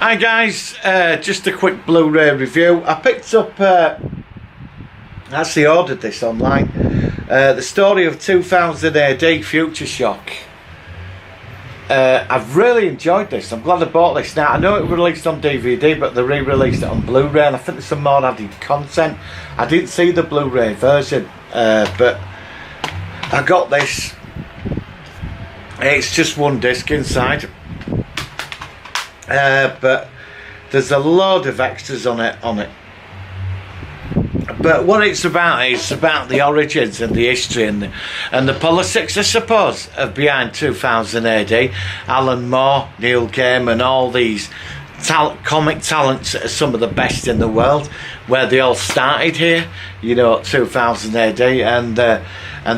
Hi guys, just a quick Blu-ray review. I picked up, actually ordered this online, the story of 2000 AD Future Shock. I've really enjoyed this. I'm glad I bought this. Now I know it was released on DVD, but they re-released it on Blu-ray, and I think there's some more added content. I didn't see the Blu-ray version, but I got this. It's just one disc inside, but there's a load of extras on it. But what it's about is about the origins and the history and the politics, I suppose, of behind 2000 AD. Alan Moore, Neil Gaiman, all these comic talents that are some of the best in the world, where they all started here, you know, at 2000 AD. And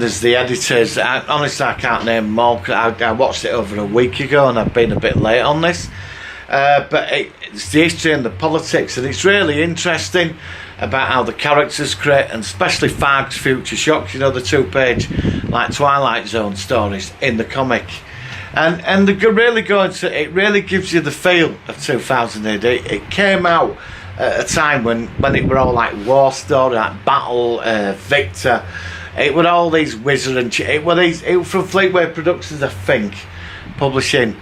there's the editors. Honestly, I can't name them all. I watched it over a week ago and I've been a bit late on this. But it's the history and the politics, and it's really interesting about how the characters create, and especially Farg's Future Shocks, you know, the 2-page like Twilight Zone stories in the comic, and they really go into it. Really gives you the feel of 2000 AD. It came out at a time when it were all like war story, like Battle, Victor. It were all these wizard and it was from Fleetway Productions, I think, publishing.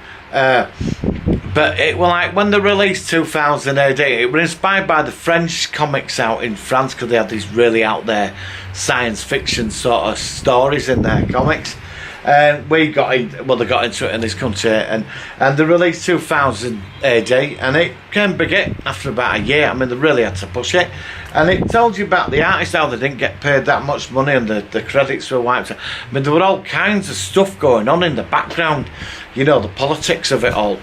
But it was like when they released 2000 AD, it was inspired by the French comics out in France, because they had these really out there science fiction sort of stories in their comics. And they got into it in this country, and they released 2000 AD, and it came big hit after about a year. I mean, they really had to push it, and it told you about the artists, how they didn't get paid that much money, and the credits were wiped out. I mean, there were all kinds of stuff going on in the background, you know, the politics of it all.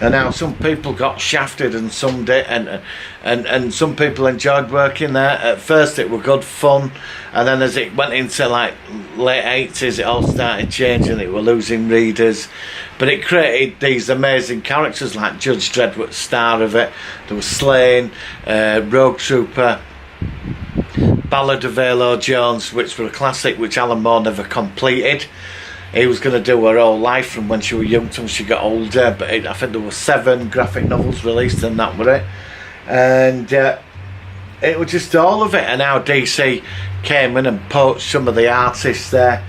And how some people got shafted and some did, and some people enjoyed working there. At first it was good fun, and then as it went into like late 80s, it all started changing. It were losing readers, but it created these amazing characters like Judge Dredd was the star of it. There was Slane, Rogue Trooper, Ballad of Valo Jones, which were a classic which Alan Moore never completed. He was going to do her whole life from when she was young till she got older, but I think there were 7 graphic novels released, and that were it. And it was just all of it, and how DC came in and poached some of the artists there,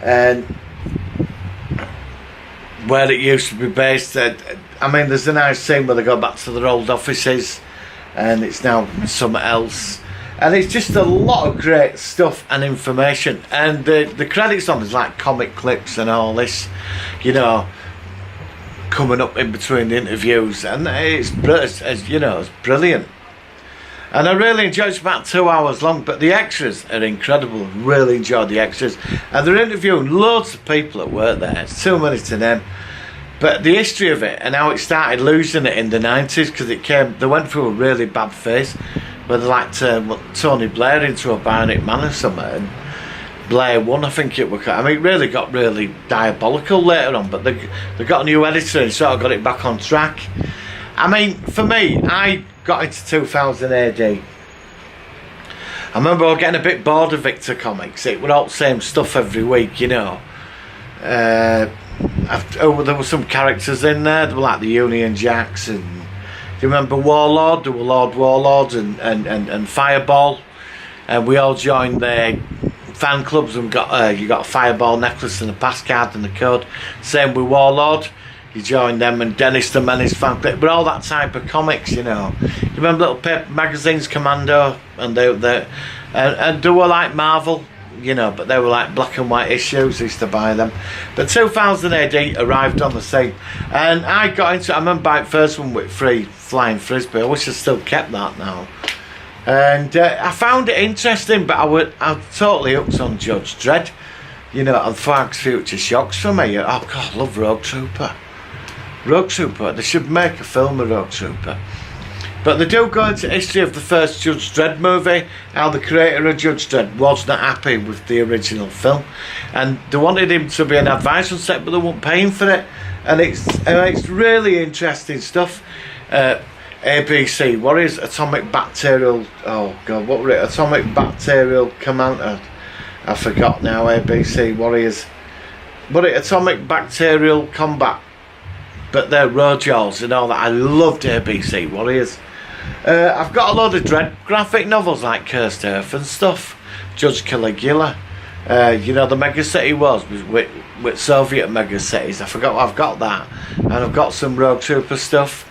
and where it used to be based. I mean, there's a nice scene where they go back to their old offices, and it's now something else. And it's just a lot of great stuff and information, and the credits on is like comic clips and all this, you know, coming up in between the interviews, and it's brilliant. And I really enjoyed it. It's about 2 hours long, but the extras are incredible. Really enjoyed the extras, and they're interviewing loads of people that work there. It's too many to name. But the history of it and how it started losing it in the 90s, because they went through a really bad phase where they like Tony Blair into a Bionic Man or something, and Blair won, I think it was. I mean, it really got really diabolical later on, but they got a new editor and sort of got it back on track. I mean, for me, I got into 2000 AD. I remember I was getting a bit bored of Victor comics. It was all the same stuff every week, you know. There were some characters in there. They were like the Union Jacks, and do you remember Warlord? There were Lord Warlords and Fireball, and we all joined their fan clubs and you got a Fireball necklace and a pass card and the code. Same with Warlord, you joined them, and Dennis the Menace fan club, but all that type of comics, you know. You remember little paper magazines, Commando, and they were like Marvel, you know, but they were like black and white issues. I used to buy them. But 2000 AD arrived on the scene, and I got into it. I remember buying the first one with free flying frisbee. I wish I still kept that now. And I found it interesting, but I was totally hooked on Judge Dredd, you know, and Farg's Future Shocks for me. Oh God, I love Rogue Trooper. Rogue Trooper. They should make a film of Rogue Trooper. But they do go into history of the first Judge Dredd movie, how the creator of Judge Dredd was not happy with the original film, and they wanted him to be an advisor on set, but they weren't paying for it. And it's really interesting stuff. ABC Warriors, Atomic Bacterial, oh God, what were it? Atomic Bacterial Commander. I forgot now. ABC Warriors. But Atomic Bacterial Combat but they're road jaws and all that. I loved ABC Warriors. I've got a load of Dread graphic novels like Cursed Earth and stuff. Judge Caligula. You know, the Mega City Wars with Soviet mega cities. I forgot I've got that. And I've got some Rogue Trooper stuff.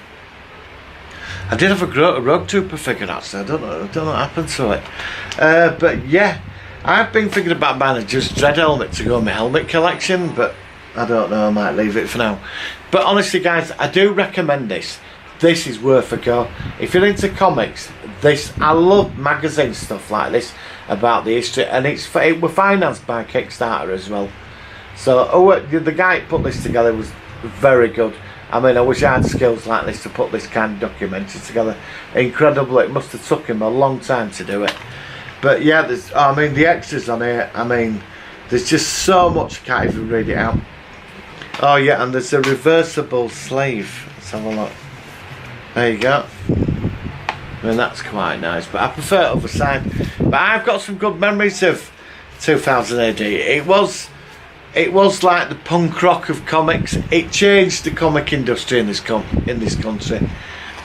I did have a Rogue Trooper figure actually. I don't know what happened to it. But yeah, I've been thinking about buying a Just Dread helmet to go in my helmet collection, but I don't know, I might leave it for now. But honestly guys, I do recommend this. This is worth a go. If you're into comics, I love magazine stuff like this about the history, and it was financed by Kickstarter as well. So the guy who put this together was very good. I mean, I wish I had skills like this to put this kind of documentary together. Incredible. It must have took him a long time to do it. But yeah, the extras on here, I mean, there's just so much, I can't even read it out. Oh yeah, and there's a reversible sleeve. Let's have a look. There you go. I mean, that's quite nice, but I prefer other side. But I've got some good memories of 2000 AD. It was like the punk rock of comics. It changed the comic industry in this country.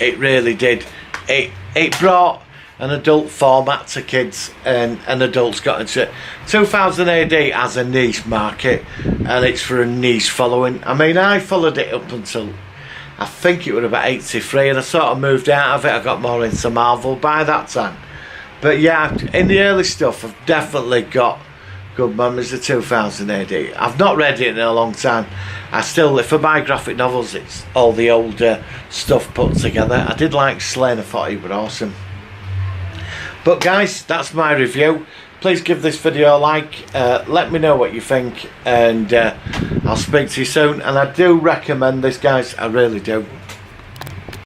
It really did. It brought an adult format to kids, and adults got into it. 2000 AD has a niche market, and it's for a niche following. I mean, I followed it up until I think it was about 83, and I sort of moved out of it. I got more into Marvel by that time. But yeah, in the early stuff, I've definitely got good memories of 2000 AD. I've not read it in a long time. If I buy graphic novels, it's all the older stuff put together. I did like Slain, I thought he was awesome. But guys, that's my review. Please give this video a like. Let me know what you think, and I'll speak to you soon. And I do recommend this, guys. I really do.